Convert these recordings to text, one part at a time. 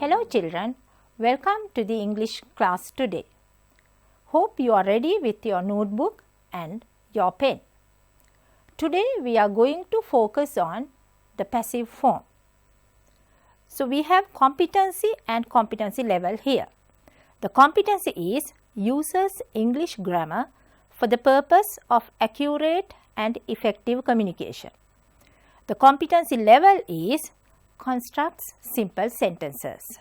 Hello children, welcome to the English class today. Hope you are ready with your notebook and your pen. Today we are going to focus on the passive form. So we have competency and competency level here. The competency is uses English grammar for the purpose of accurate and effective communication. The competency level is constructs simple sentences.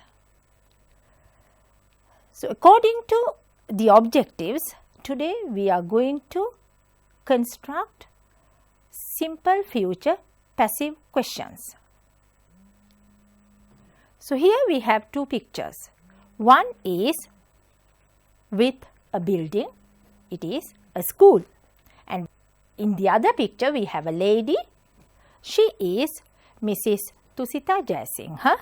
So according to the objectives, today we are going to construct simple future passive questions. So here we have two pictures. One is with a building, it is a school, and in the other picture we have a lady. She is Mrs. Tusita Jayasinghe,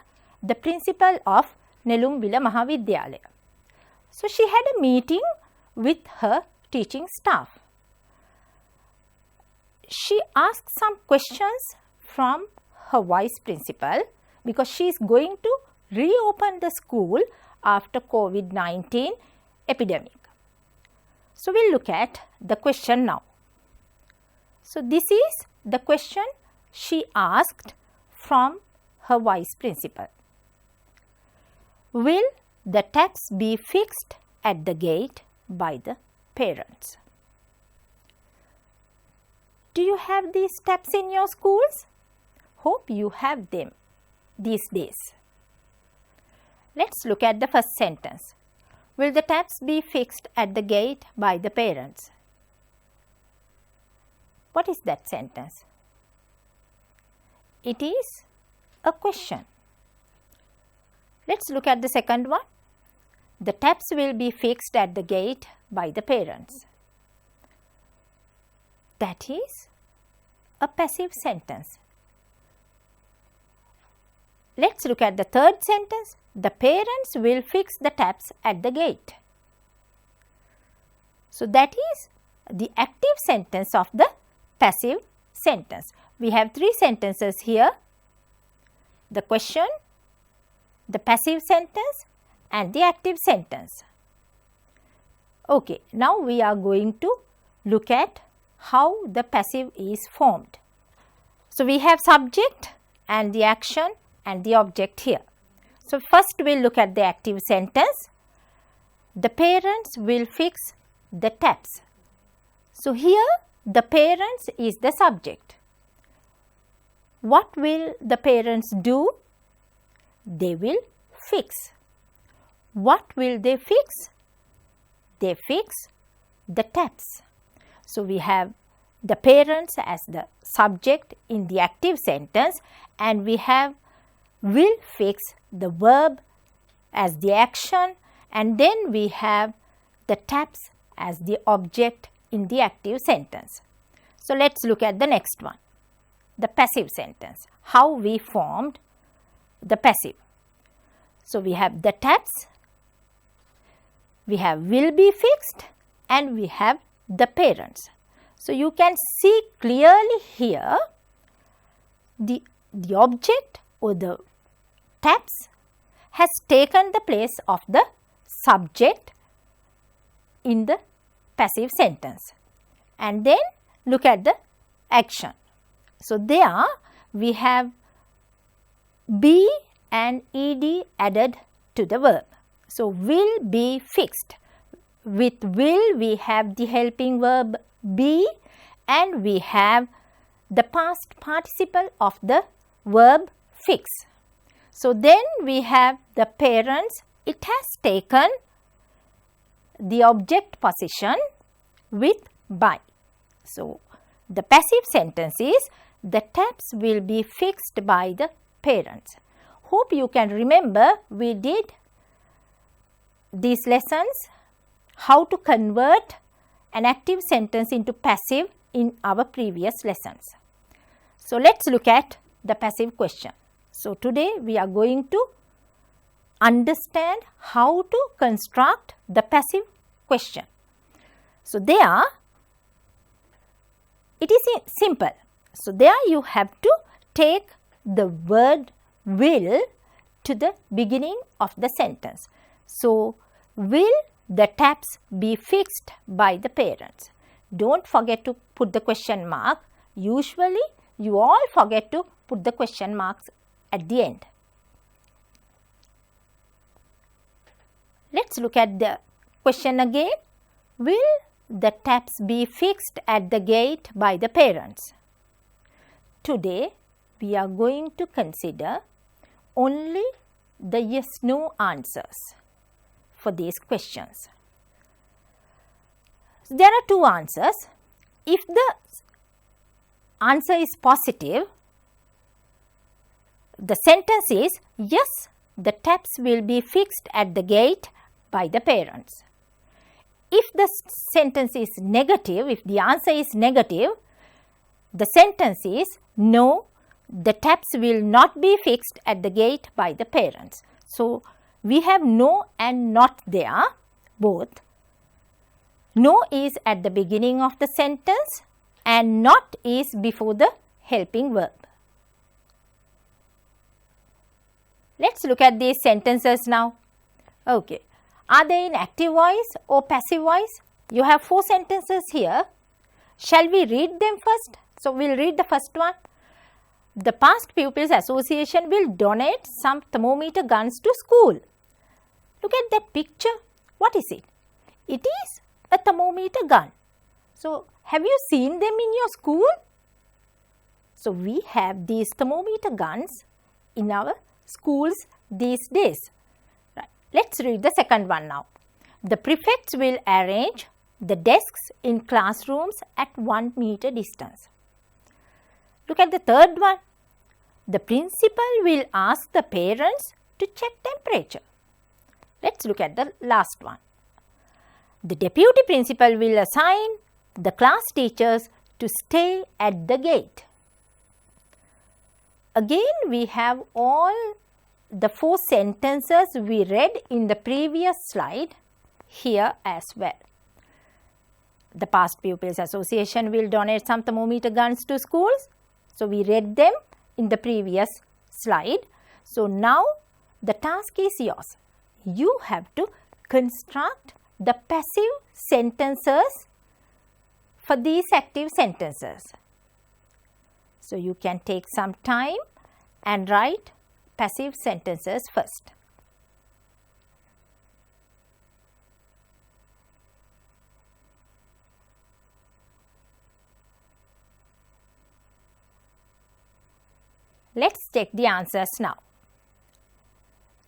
the principal of Nelumbila Mahavidyalaya. So she had a meeting with her teaching staff. She asked some questions from her vice principal because she is going to reopen the school after COVID-19 epidemic. So we will look at the question now. So this is the question she asked from her vice principal. Will the taps be fixed at the gate by the parents? Do you have these taps in your schools? Hope you have them these days. Let's look at the first sentence. Will the taps be fixed at the gate by the parents? What is that sentence? It is a question. Let's look at the second one. The taps will be fixed at the gate by the parents. That is a passive sentence. Let's look at the third sentence. The parents will fix the taps at the gate. So that is the active sentence of the passive sentence. We have three sentences here. The question, the passive sentence and the active sentence. Okay, now we are going to look at how the passive is formed. So we have subject and the action and the object here. So first we will look at the active sentence. The parents will fix the taps. So here the parents is the subject. What will the parents do? They will fix. What will they fix? They fix the taps. So we have the parents as the subject in the active sentence, and we have will fix the verb as the action, and then we have the taps as the object in the active sentence. So let's look at the next one. The passive sentence, how we formed the passive. So we have the taps, we have will be fixed, and we have the parents. So you can see clearly here the object or the taps has taken the place of the subject in the passive sentence. And then look at the action. So there we have be and ed added to the verb. So will be fixed. With will we have the helping verb be, and we have the past participle of the verb fix. So then we have the parents. It has taken the object position with by. So the passive sentence is the taps will be fixed by the parents. Hope you can remember we did these lessons how to convert an active sentence into passive in our previous lessons. So let's look at the passive question. So today we are going to understand how to construct the passive question. So there it is simple. So there you have to take the word will to the beginning of the sentence. So, will the taps be fixed by the parents? Don't forget to put the question mark. Usually, you all forget to put the question marks at the end. Let's look at the question again. Will the taps be fixed at the gate by the parents? Today, we are going to consider only the yes-no answers for these questions. There are two answers. If the answer is positive, the sentence is yes, the taps will be fixed at the gate by the parents. If the sentence is negative, if the answer is negative, the sentence is no, the taps will not be fixed at the gate by the parents. So, we have no and not there, both. No is at the beginning of the sentence and not is before the helping verb. Let's look at these sentences now. Okay. Are they in active voice or passive voice? You have 4 sentences here. Shall we read them first? So, we will read the first one. The Past Pupils Association will donate some thermometer guns to school. Look at that picture. What is it? It is a thermometer gun. So, have you seen them in your school? So, we have these thermometer guns in our schools these days. Right. Let's read the second one now. The prefects will arrange the desks in classrooms at 1 meter distance. Look at the third one. The principal will ask the parents to check temperature. Let's look at the last one. The deputy principal will assign the class teachers to stay at the gate. Again, we have all the 4 sentences we read in the previous slide here as well. The Past Pupils Association will donate some thermometer guns to schools. So, we read them in the previous slide. So, now the task is yours. You have to construct the passive sentences for these active sentences. So, you can take some time and write passive sentences first. Let's check the answers now.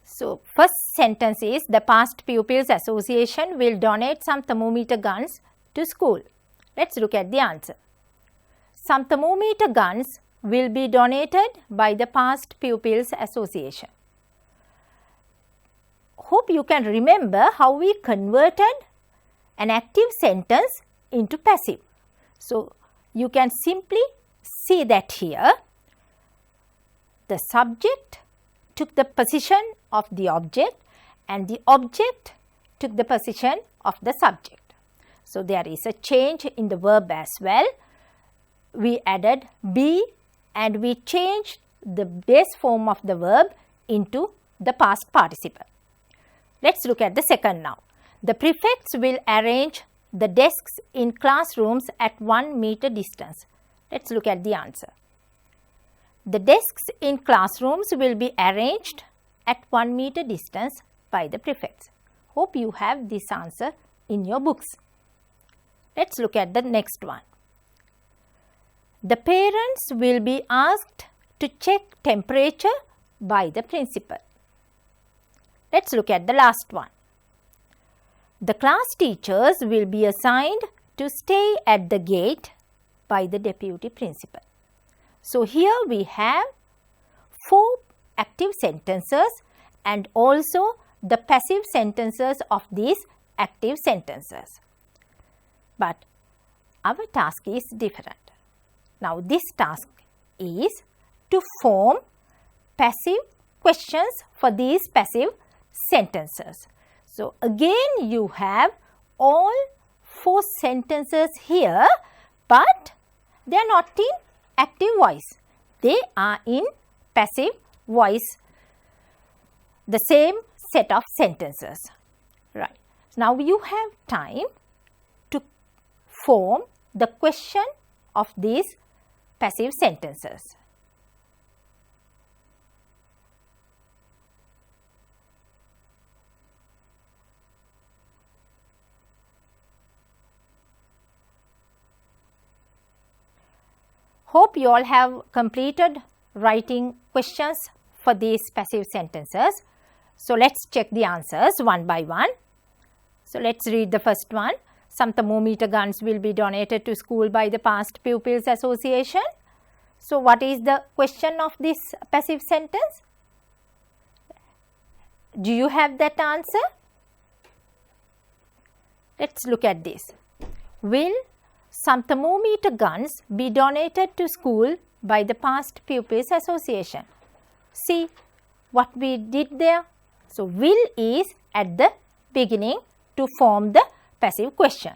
So, first sentence is the Past Pupils Association will donate some thermometer guns to school. Let's look at the answer. Some thermometer guns will be donated by the Past Pupils Association. Hope you can remember how we converted an active sentence into passive. So, you can simply see that here. The subject took the position of the object and the object took the position of the subject. So, there is a change in the verb as well. We added be and we changed the base form of the verb into the past participle. Let's look at the second now. The prefects will arrange the desks in classrooms at 1 meter distance. Let's look at the answer. The desks in classrooms will be arranged at 1 meter distance by the prefects. Hope you have this answer in your books. Let's look at the next one. The parents will be asked to check temperature by the principal. Let's look at the last one. The class teachers will be assigned to stay at the gate by the deputy principal. So, here we have 4 active sentences and also the passive sentences of these active sentences. But our task is different. Now, this task is to form passive questions for these passive sentences. So, again you have all 4 sentences here, but they are not in active voice. They are in passive voice. the same set of sentences. Right. Now, you have time to form the question of these passive sentences. Hope you all have completed writing questions for these passive sentences. So, let us check the answers one by one. So, let us read the first one. Some thermometer guns will be donated to school by the Past Pupils Association. So, what is the question of this passive sentence? Do you have that answer? Let us look at this. Will some thermometer guns be donated to school by the Past Pupils Association? See what we did there. So, will is at the beginning to form the passive question.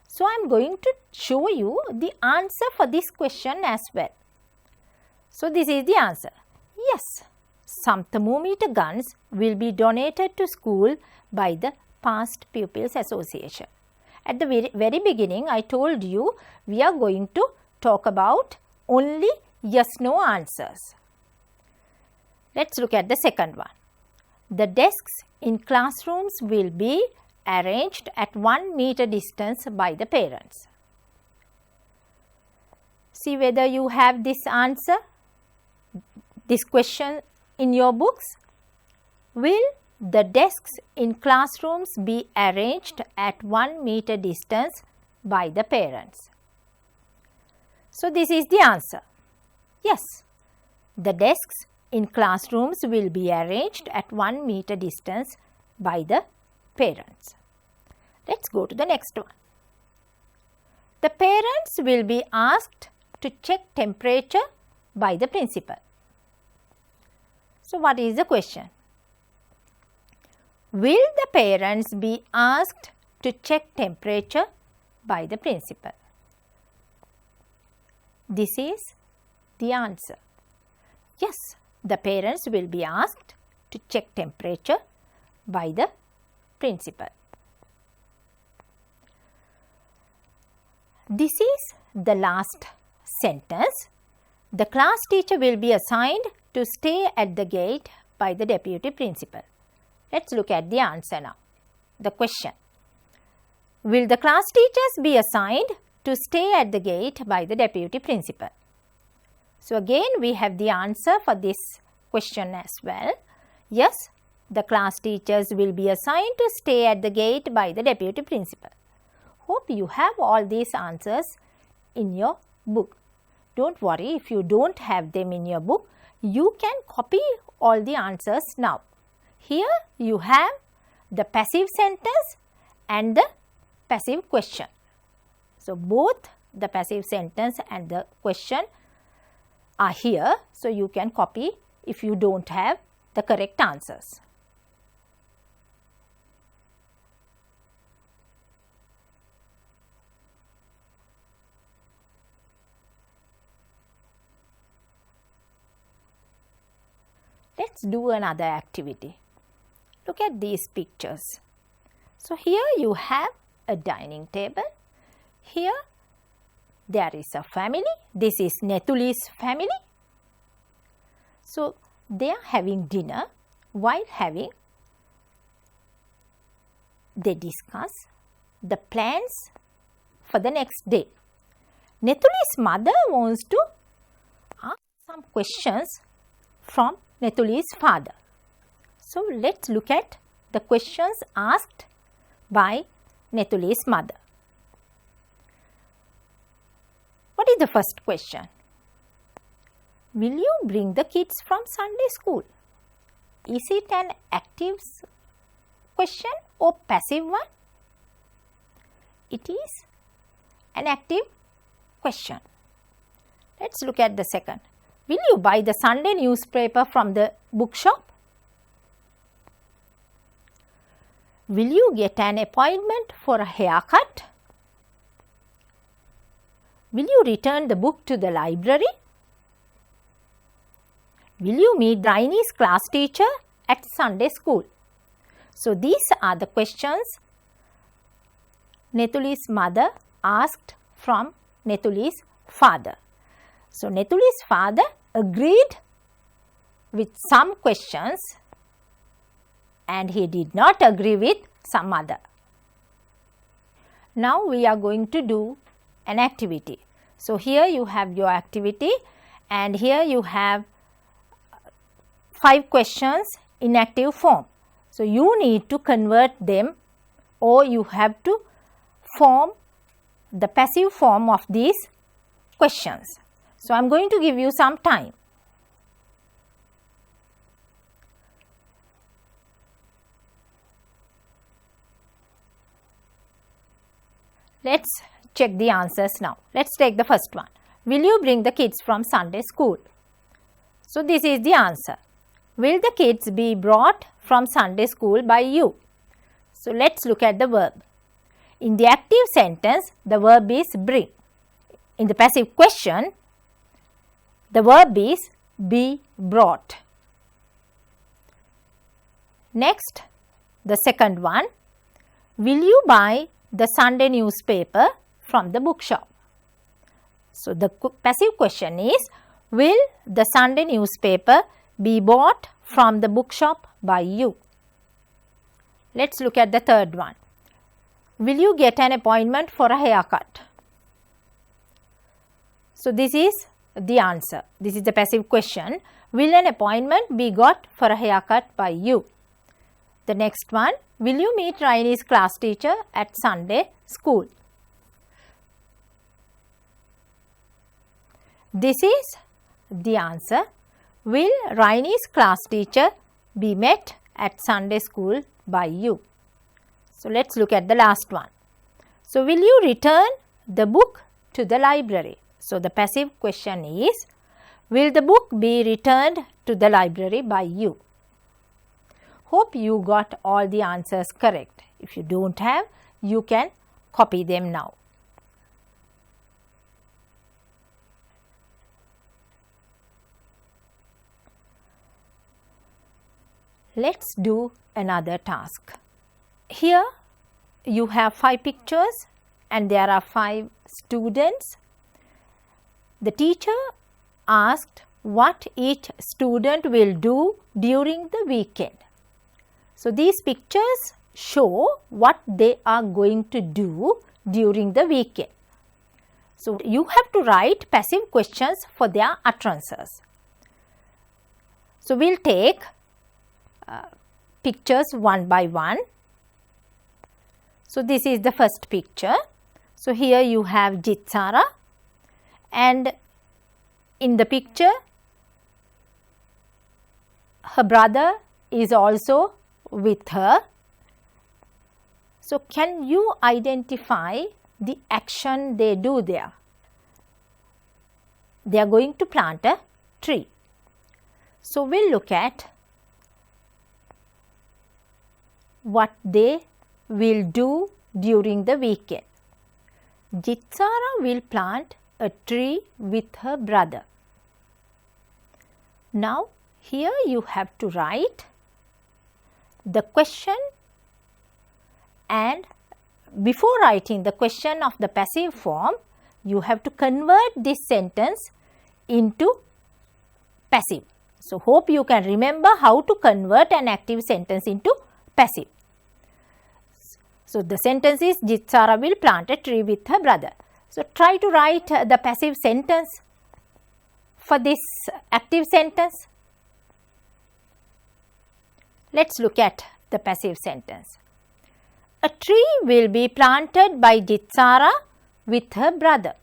So, I am going to show you the answer for this question as well. So, this is the answer. Yes, some thermometer guns will be donated to school by the Past Pupils Association. At the very beginning, I told you we are going to talk about only yes-no answers. Let us look at the second one. The desks in classrooms will be arranged at 1 meter distance by the parents. See whether you have this answer, this question in your books. Will the desks in classrooms be arranged at 1 meter distance by the parents? So, this is the answer. Yes, the desks in classrooms will be arranged at 1 meter distance by the parents. Let us go to the next one. The parents will be asked to check temperature by the principal. So, what is the question? Will the parents be asked to check temperature by the principal? This is the answer. Yes, the parents will be asked to check temperature by the principal. This is the last sentence. The class teacher will be assigned to stay at the gate by the deputy principal. Let us look at the answer now. The question. Will the class teachers be assigned to stay at the gate by the deputy principal? So, again we have the answer for this question as well. Yes, the class teachers will be assigned to stay at the gate by the deputy principal. Hope you have all these answers in your book. Don't worry if you don't have them in your book. You can copy all the answers now. Here you have the passive sentence and the passive question. So, both the passive sentence and the question are here. So, you can copy if you don't have the correct answers. Let us do another activity. Look at these pictures. So, here you have a dining table. Here there is a family. This is Nethuli's family. So, they are having dinner. While having, they discuss the plans for the next day. Nethuli's mother wants to ask some questions from Nethuli's father. So, let us look at the questions asked by Nethuli's mother. What is the first question? Will you bring the kids from Sunday school? Is it an active question or passive one? It is an active question. Let us look at the second. Will you buy the Sunday newspaper from the bookshop? Will you get an appointment for a haircut? Will you return the book to the library? Will you meet Rainy's class teacher at Sunday school? So, these are the questions Netuli's mother asked from Netuli's father. So, Netuli's father agreed with some questions and he did not agree with some other. Now, we are going to do an activity. So, here you have your activity and here you have 5 questions in active form. So, you need to convert them or you have to form the passive form of these questions. So, I am going to give you some time. Let us check the answers now. Let us take the first one. Will you bring the kids from Sunday school? So, this is the answer. Will the kids be brought from Sunday school by you? So, let us look at the verb. In the active sentence, the verb is bring. In the passive question, the verb is be brought. Next, the second one. Will you buy the Sunday newspaper from the bookshop? So, the passive question is, will the Sunday newspaper be bought from the bookshop by you? Let us look at the third one. Will you get an appointment for a haircut? So, this is the answer. This is the passive question. Will an appointment be got for a haircut by you? The next one. Will you meet Raine's class teacher at Sunday school? This is the answer. Will Raine's class teacher be met at Sunday school by you? So, let us look at the last one. So, will you return the book to the library? So, the passive question is, will the book be returned to the library by you? Hope you got all the answers correct. If you don't have, you can copy them now. Let us do another task. Here you have 5 pictures and there are 5 students. The teacher asked what each student will do during the weekend. So, these pictures show what they are going to do during the weekend. So, you have to write passive questions for their utterances. So, we will take pictures one by one. So, this is the first picture. So, here you have Gedara and in the picture her brother is also with her. So, can you identify the action they do there? They are going to plant a tree. So, we will look at what they will do during the weekend. Gedara will plant a tree with her brother. Now, here you have to write the question, and before writing the question of the passive form, you have to convert this sentence into passive. So, hope you can remember how to convert an active sentence into passive. So, the sentence is Gedara will plant a tree with her brother. So, try to write the passive sentence for this active sentence. Let us look at the passive sentence. A tree will be planted by Gedara with her brother.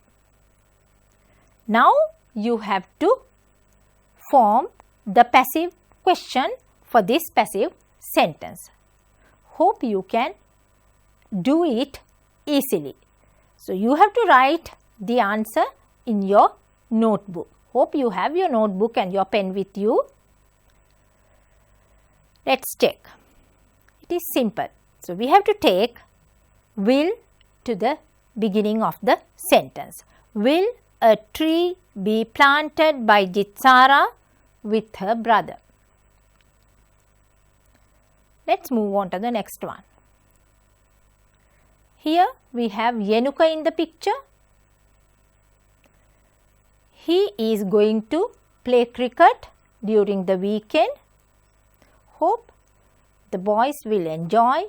Now, you have to form the passive question for this passive sentence. Hope you can do it easily. So, you have to write the answer in your notebook. Hope you have your notebook and your pen with you. Let us check. It is simple. So, we have to take will to the beginning of the sentence. Will a tree be planted by Gedara with her brother? Let's move on to the next one. Here we have Yenuka in the picture. He is going to play cricket during the weekend. Hope the boys will enjoy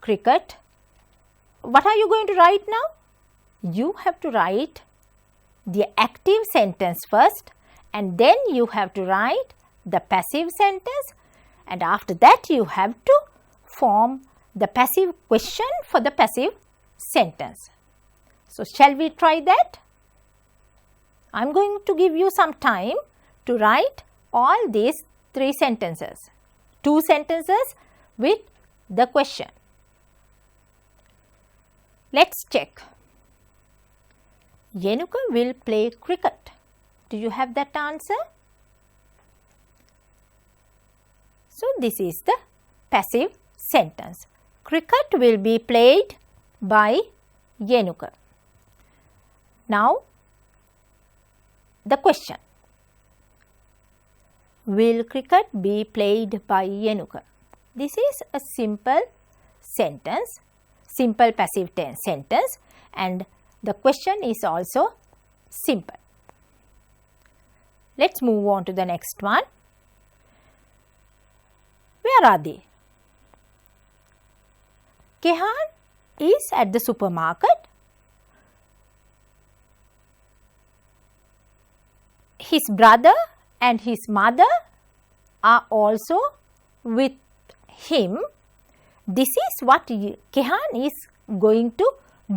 cricket. What are you going to write now? You have to write the active sentence first, and then you have to write the passive sentence, and after that you have to form the passive question for the passive sentence. So, shall we try that? I am going to give you some time to write all these 3 sentences, 2 sentences with the question. Let's check. Yenuka will play cricket. Do you have that answer? So, this is the passive sentence. Cricket will be played by Yenuka. Now, the question. Will cricket be played by Yenuka? This is a simple sentence, simple passive tense sentence, and the question is also simple. Let's move on to the next one. Where are they? Kehan is at the supermarket. His brother and his mother are also with him. This is what Kehan is going to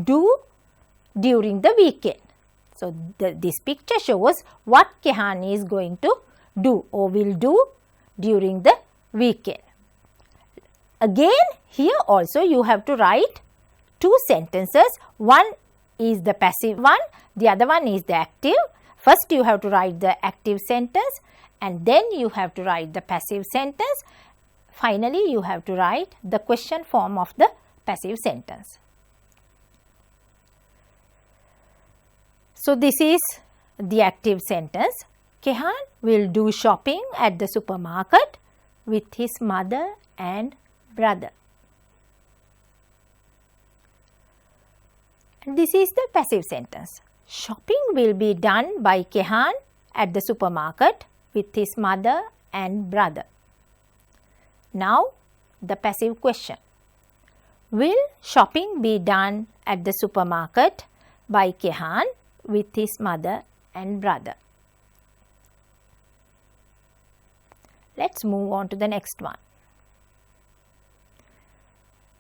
do during the weekend. So, this picture shows what Kehan is going to do or will do during the weekend. Again, here also you have to write 2 sentences. One is the passive one, the other one is the active. First you have to write the active sentence, and then you have to write the passive sentence. Finally, you have to write the question form of the passive sentence. So, this is the active sentence. Kehan will do shopping at the supermarket with his mother and brother. And this is the passive sentence. Shopping will be done by Kehan at the supermarket with his mother and brother. Now, the passive question. Will shopping be done at the supermarket by Kehan with his mother and brother? Let's move on to the next one.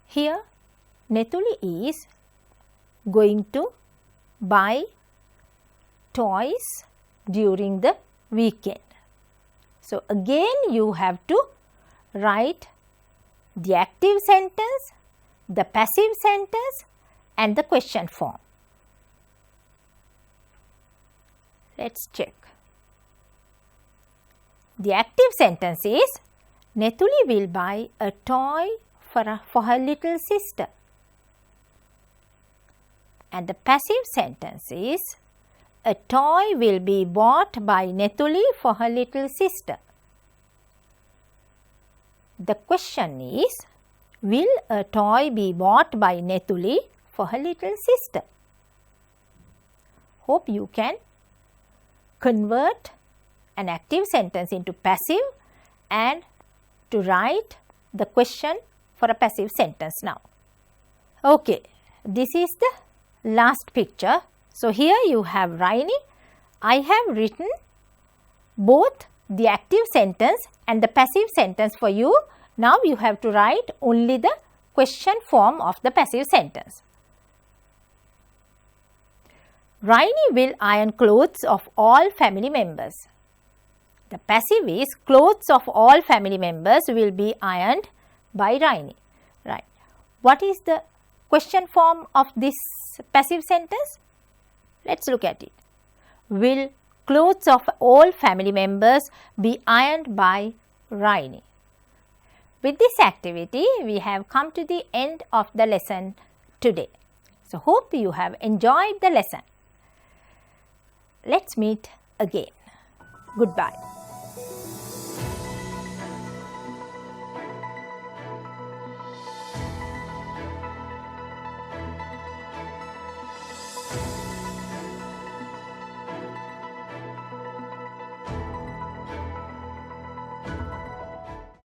Here, Netuli is going to buy toys during the weekend. So, again you have to write the active sentence, the passive sentence and the question form. Let's check. The active sentence is Netuli will buy a toy for her little sister. And the passive sentence is a toy will be bought by Netuli for her little sister. The question is, will a toy be bought by Netuli for her little sister? Hope you can convert an active sentence into passive and to write the question for a passive sentence now. Okay, this is the last picture. So, here you have Raini. I have written both the active sentence and the passive sentence for you. Now, you have to write only the question form of the passive sentence. Raini will iron clothes of all family members. The passive is clothes of all family members will be ironed by Raini. Right. What is the question form of this passive sentence? Let's look at it. Will clothes of all family members be ironed by Raini? With this activity, we have come to the end of the lesson today. So, hope you have enjoyed the lesson. Let's meet again. Goodbye.